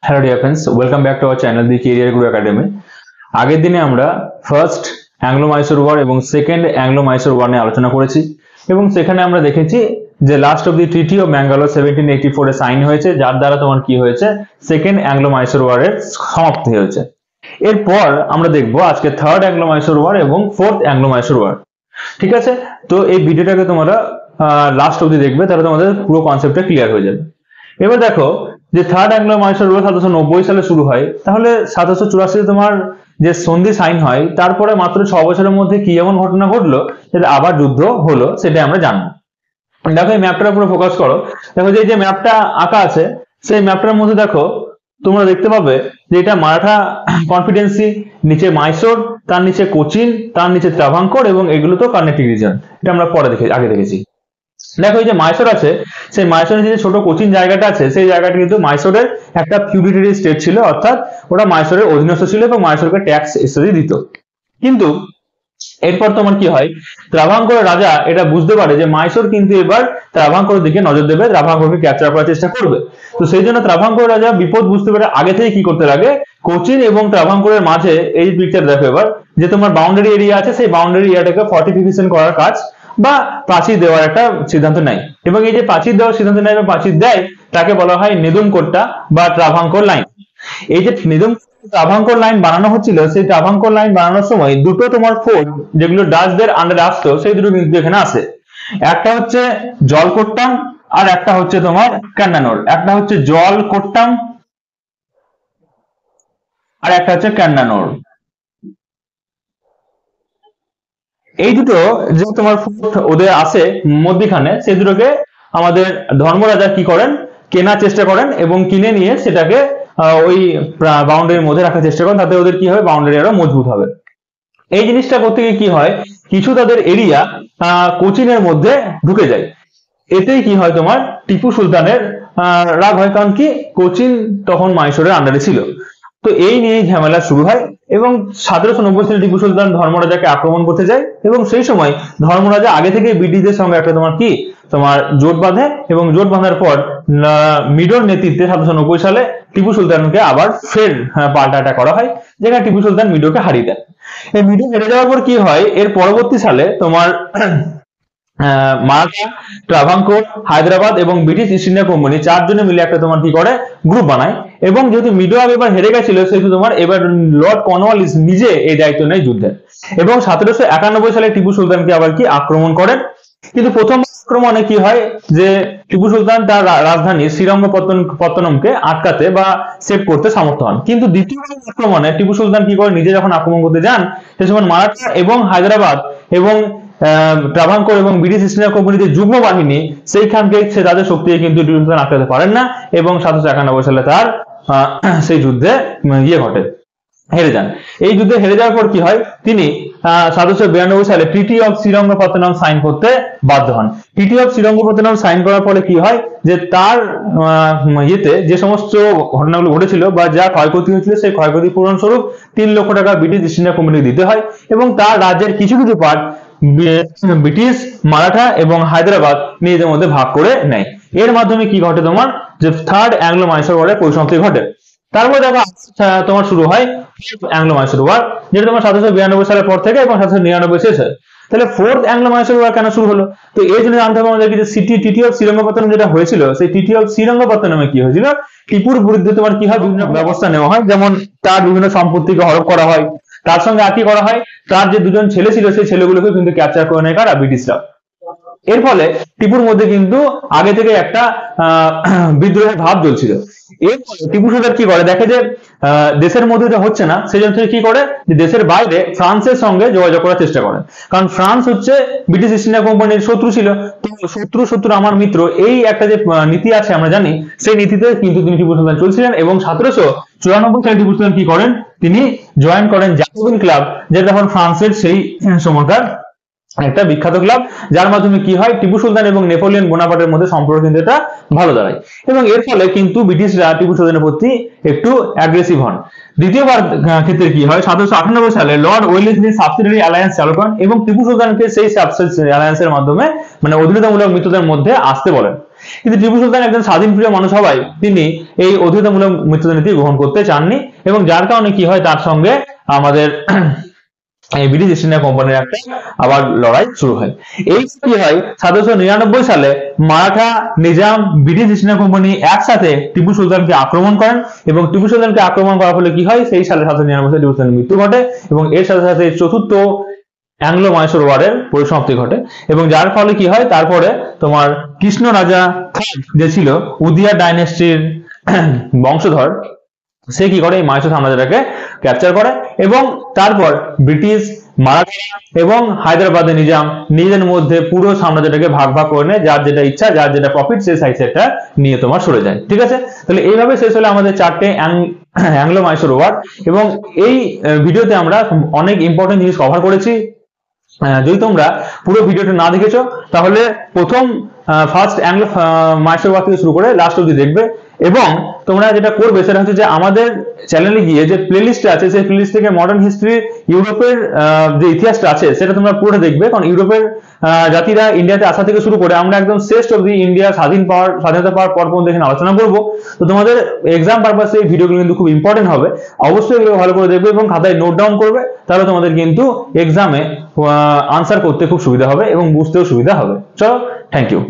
Hello dear friends, welcome back to our channel the career grow academy. আগের দিনে আমরা first Anglo Mysore war এবং second Anglo Mysore war নিয়ে আলোচনা করেছি এবং সেখানে আমরা দেখেছি যে last of the treaty of Mangalore 1784 এ সাইন হয়েছে, যার দ্বারা তোমার কি হয়েছে, সেকেন্ড অ্যাংলো মাইসোর ওয়ারের সমাপ্তি হয়েছে। এরপর আমরা দেখবো আজকে থার্ড অ্যাংলো মাইসোর ওয়ার এবং ফোর্থ অ্যাংলো মাইসোর ওয়ার। ঠিক আছে, তো এই ভিডিওটাকে তোমরা লাস্ট অবধি দেখবে, তাহলে তোমাদের পুরো কনসেপ্টটা ক্লিয়ার হয়ে যাবে। এবার দেখো যে থার্ড অ্যাংলো মাইসোর ওয়ার 1790 সালে শুরু হয়, তাহলে 1784 তোমার যে সন্ধি সাইন হয়, তারপরে মাত্র 6 বছরের মধ্যে কি এমন ঘটনা ঘটলো যেটা আবার যুদ্ধ হলো, সেটা আমরা জানবো। দেখো এই ম্যাপটার উপরে ফোকাস করো। দেখো যে ম্যাপটা আঁকা আছে, সেই ম্যাপটার মধ্যে দেখো তোমরা দেখতে পাবে যে এটা মারাঠা কনফিডেন্সি, নিচে মাইসোর, তার নিচে কোচিন, তার নিচে ত্রাভাঙ্কোর এবং এগুলো তো কর্ণাটিক রিজন। এটা আমরা আগে দেখেছি। দেখো এই যে মাইসোর আছে, সেই মাইসোরের যে ছোট কোচিন জায়গাটা আছে, সেই জায়গাটা কিন্তু মাইসোরের একটা ফিউডিটারি স্টেট ছিল, অর্থাৎ ওটা মাইসোরের অধীনস্থ ছিল এবং মাইসোরকে ট্যাক্স ইত্যাদি দিত। কিন্তু এরপর তোমার কি হয়, ত্রাভাঙ্কোরের রাজা এটা বুঝতে পারে যে মাইসোর কিন্তু এবার ত্রাভাঙ্কোরের দিকে নজর দেবে, ত্রাভাঙ্কোরকে ক্যাপচার করার চেষ্টা করবে। তো সেই জন্য ত্রাভাঙ্কোরের রাজা বিপদ বুঝতে পারে আগে থেকে কি করতে লাগে, কোচিন এবং ত্রাভাঙ্কোরের মাঝে এই পিকচার দেখো এবার, যে তোমার বাউন্ডারি এরিয়া আছে, সেই বাউন্ডারি এরিয়াটাকে ফর্টিফিকেশন করার কাজ বা প্রাচীর দেওয়ার একটা সিদ্ধান্ত নেয়। এবং এই যে প্রাচীর দেওয়ার সিদ্ধান্ত নেয় বা প্রাচীর দেয়, তাকে বলা হয় নেদুমকোট্টা বা ত্রাভাঙ্কোর লাইন। এই যে ত্রাভাঙ্কোর লাইন বানানো হচ্ছিল, সেই ত্রাভাঙ্কোর লাইন বানানোর সময় দুটো তোমার ফোর্ট যেগুলো ডাচদের আন্ডারে আসতো, সেই দুটো কিন্তু এখানে আসে। একটা হচ্ছে জলকোট্টাম আর একটা হচ্ছে তোমার ক্যান্ডানোর। একটা হচ্ছে জলকোট্টাম আর একটা হচ্ছে ক্যান্ডানোর। এই দুটো যে তোমার ফোর্ট ওদের আসে মধ্যখানে, সেই দুটোকে আমাদের ধর্মরাজা কি করেন, কেনার চেষ্টা করেন এবং কিনে নিয়ে সেটাকে ওই বাউন্ডারির মধ্যে রাখার চেষ্টা করেন, তাতে ওদের কি হবে, বাউন্ডারি আরো মজবুত হবে। এই জিনিসটা করতে গিয়ে কি হয়, কিছু তাদের এরিয়া কোচিনের মধ্যে ঢুকে যায়। এতেই কি হয়, তোমার টিপু সুলতানের রাগ হয়, কারণ কি কোচিন তখন মাইসোরের আন্ডারে ছিল। তো এই নিয়ে ঝামেলা শুরু হয় এবং 1790 সালে টিপু সুলতান ধর্মরাজাকে আক্রমণ করতে যায় এবং সেই সময় ধর্মরাজা আগে থেকে ব্রিটিশদের সঙ্গে একটা তোমার জোট বাঁধে এবং জোট বাঁধার পর মিডোর নেতৃত্বে 1790 সালে টিপু সুলতানকে আবার ফের পাল্টাটা করা হয়, যেখানে টিপু সুলতান মিডোকে হারিয়ে দেন। এই মিডো হেরে যাওয়ার পর কি হয়, এর পরবর্তী সালে তোমার মারাঠা, ট্রাভাঙ্কোর, হায়দ্রাবাদ এবং ব্রিটিশ ইস্ট ইন্ডিয়া কোম্পানি চারজনে মিলে একটা তোমার কি করে, গ্রুপ বানায়। এবং যেহেতু মিডো এবার হেরে গেছিল, সেহেতু তোমার এবার লর্ড কর্নওয়ালিস নিজে এই দায়িত্ব নেয় যুদ্ধের এবং 1791 সালে টিপু সুলতানকে আবার কি আক্রমণ করেন। কিন্তু প্রথম আক্রমণে কি হয়, যে টিপু সুলতান তার রাজধানী শ্রীরঙ্গপত্তনমকে আটকাতে বা সেভ করতে সমর্থ হন। কিন্তু দ্বিতীয় আক্রমণে টিপু সুলতান কি করে, নিজে যখন আক্রমণ করতে যান, সে সময় মারাঠা এবং হায়দ্রাবাদ এবং ট্রাভাঙ্কোর এবং ব্রিটিশ ইস্ট ইন্ডিয়া কোম্পানির যে যুগ্ম বাহিনী, সেইখানকে সে তাদের শক্তি কিন্তু টিপু সুলতান আটকাতে পারেন না এবং 1791 সালে তার সেই যুদ্ধে ঘটে, হেরে যান। এই যুদ্ধে হেরে যাওয়ার পর কি হয়, তিনি 1792 সালে ট্রিটি অফ শ্রীরঙ্গপত্তনম সাইন করতে বাধ্য হন। ট্রিটি অফ শ্রীরঙ্গপত্তনম সাইন করার ফলে কি হয়, যে তার যে সমস্ত ঘটনাগুলো ঘটেছিল বা যা ক্ষয়ক্ষতি হয়েছিল, সেই ক্ষয়ক্ষতি পূরণ স্বরূপ 3 লক্ষ টাকা ব্রিটিশ ইস্ট ইন্ডিয়া কোম্পানিকে দিতে হয় এবং তার রাজ্যের কিছু কিছু পার্ট ব্রিটিশ, মারাঠা এবং হায়দ্রাবাদ নিজেদের মধ্যে ভাগ করে নেয়। এর মাধ্যমে কি ঘটে, তোমার যে থার্ড অ্যাংলো মাইসোর ওয়ারের পরিসমাপ্তি ঘটে। তারপর দেখো তোমার শুরু হয় অ্যাংলো মাইসোর ওয়ার, যেটা তোমার 1792 সালের পর থেকে এবং 1799 শেষ হয়। তাহলে ফোর্থ অ্যাংলো মাইসোর ওয়ার কেন শুরু হলো, তো এই জন্য জানতে হবে আমাদেরকে যে টিটি অফ শ্রীরঙ্গপত্তনম যেটা হয়েছিল, সেই টিটি অফ শ্রীরঙ্গপত্তনমে কি হয়েছিল, টিপুর বিরুদ্ধে তোমার কি হয়, বিভিন্ন ব্যবস্থা নেওয়া হয়, যেমন তার বিভিন্ন সম্পত্তিকে হরপ করা হয়, তার সঙ্গে আর কি করা হয়, তার যে দুজন ছেলে ছিল, সেই ছেলেগুলোকে কিন্তু ক্যাপচার করে নেয় কারা, ব্রিটিশরা। এর ফলে টিপুর মধ্যে কিন্তু আগে থেকে একটা বিদ্রোহের ভাব জ্বলছিল। এরপরে টিপু সুলতান কি করে, দেখে যে দেশের মধ্যে যা হচ্ছে না, সেই জন্য কি করে, যে দেশের বাইরে ফ্রান্সের সঙ্গে যোগাযোগ করার চেষ্টা করেন, কারণ ফ্রান্স হচ্ছে ব্রিটিশ ইস্ট ইন্ডিয়া কোম্পানির শত্রু ছিল। তো শত্রু আমার মিত্র, এই একটা যে নীতি আছে আমরা জানি, সেই নীতিতে কিন্তু তিনি টিপু সুলতান চলছিলেন এবং 1794 সালে টিপু সুলতান কি করেন, তিনি জয়েন করেন জ্যাকোবিন ক্লাব, যেটা তখন ফ্রান্সের সেই সময়কার একটা বিখ্যাত ক্লাব, যার মাধ্যমে কি হয় টিপু সুলতান এবং নেপোলিয়ন বোনাপার্টের মধ্যে সম্পর্ক কিন্তু এটা ভালো দাঁড়ায়, এবং এর ফলে কিন্তু ব্রিটিশরা টিপু সুলতানের প্রতি একটু অ্যাগ্রেসিভ হন। দ্বিতীয়বার ক্ষেত্রে কি হয়, 1798 সালে লর্ড ওয়েলেসলি সাবসিডিয়ারি অ্যালায়েন্স চালু করেন এবং টিপু সুলতানকে সেই সাবসিডিয়ারি অ্যালায়েন্সের মাধ্যমে মানে অধীনতামূলক মিত্রদের মধ্যে আসতে বলেন। কিন্তু টিপু সুলতান একজন স্বাধীন প্রিয় মানুষ হওয়ায় তিনি এই অধীনতামূলক মিত্রদের নীতি গ্রহণ করতে চাননি, এবং যার কারণে কি হয় তার সঙ্গে আমাদের এই ব্রিটিশ ইস্ট ইন্ডিয়া কোম্পানির একটা আবার লড়াই শুরু হয়। এই কি হয় 1799 সালে Maratha, Nizam, British east India company একসাথে টিপু সুলতানকে আক্রমণ করেন, এবং টিপু সুলতানকে আক্রমণ করার ফলে কি হয় সেই সালে 1799 সালে টিপু সুলতানের মৃত্যু ঘটে, এবং এর সাথে সাথে চতুর্থ অ্যাংলো মাইসোর ওয়ারের পরিসমাপ্তি ঘটে, এবং যার ফলে কি হয় তারপরে তোমার কৃষ্ণ রাজা যে ছিল উদিয়া ডাইনেস্টির বংশধর, সে কি করে এই মাইসোর সাম্রাজ্যটাকে ক্যাপচার করে, এবং তারপর ব্রিটিশ, মারাঠা এবং হায়দ্রাবাদের নিজাম নিজেদের মধ্যে পুরো সাম্রাজ্যটাকে ভাগ ভাগ করে নেয়, যার যেটা ইচ্ছা, যার যেটা প্রফিট সেই সাইড সেটা নিয়ে তোমার সরে যায়। ঠিক আছে, তাহলে এইভাবে শেষ হলো আমাদের 4টে অ্যাংলো মাইসোর ওয়ার, এবং এই ভিডিওতে আমরা অনেক ইম্পর্টেন্ট জিনিস কভার করেছি। যদি তোমরা পুরো ভিডিওটা না দেখেছো তাহলে প্রথম ফার্স্ট অ্যাংলো মাইসোর ওয়ার থেকে শুরু করে লাস্ট অবধি দেখবে, এবং তোমরা যেটা করবে সেটা হচ্ছে যে আমাদের চ্যানেলে গিয়ে যে প্লেলিস্ট আছে সেই প্লেলিস্ট থেকে মডার্ন হিস্ট্রি ইউরোপের যে ইতিহাসটা আছে সেটা তোমরা পুরোটা দেখবে, কারণ ইউরোপের জাতিরা ইন্ডিয়াতে আসা থেকে শুরু করে আমরা একদম শেষ অবধি ইন্ডিয়া স্বাধীনতা পাওয়ার পর পর্যন্ত এখানে আলোচনা করব। তো তোমাদের এক্সাম পারপাসে এই ভিডিওগুলো কিন্তু খুব ইম্পর্টেন্ট হবে, অবশ্যই এগুলো ভালো করে দেখবে এবং খাতায় নোট ডাউন করবে, তাহলে তোমাদের কিন্তু এক্সামে আনসার করতে খুব সুবিধা হবে এবং বুঝতেও সুবিধা হবে। চলো, থ্যাংক ইউ।